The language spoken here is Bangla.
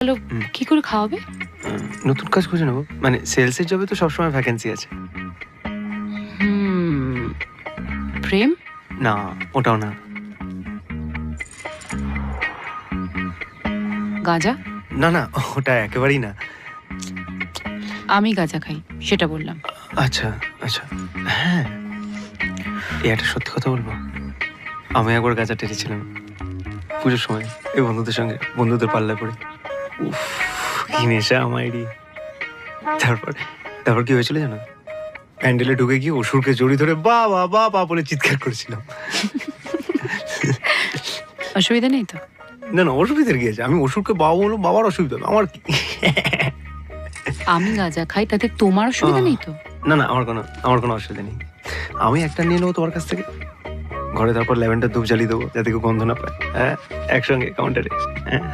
হ্যালো, হুম। কি করে খাওয়াবে? নতুন কাজ খুঁজে নেবো, মানে সেলসের জবে তো সবসময় ভ্যাকেন্সি আছে। হুম, প্রেম? না, ওটাও না। গাঁজা? না, না, ওটা একেবারেই না। আমি গাঁজা খাই, সেটা বললাম। আচ্ছা, আচ্ছা। হ্যাঁ, এই একটা সত্যি কথা বলবো? আমি একবার গাঁজা টেনেছিলাম পুজোর সময় এই বন্ধুদের সঙ্গে, বন্ধুদের পাল্লায় পড়ে। উফ! কি নেশা আমারই। তারপর তারপর কি হয়েছিল জানো? প্যান্ডেলে ঢুকে গিয়ে অসুরকে জড়িয়ে ধরে বাবা, বাবা বলে চিৎকার করেছিলাম। অসুবিধা নেই তো? না, না, অসুবিধার কি আছে? আমি অসুরকে বাবা বললাম, বাবার অসুবিধা হবে। আমার কি? আমি গাঁজা খাই, তাতে তোমার অসুবিধা নেই তো? না, না, আমার কোনো অসুবিধা নেই। আমি একটা নিয়ে নেবো তোমার কাছ থেকে। ঘরে তারপর ল্যাভেন্ডার ধূপ জ্বালিয়ে দেবো যাতে কেউ গন্ধ না পায়। হ্যাঁ? একসঙ্গে কাউন্টারে। হ্যাঁ?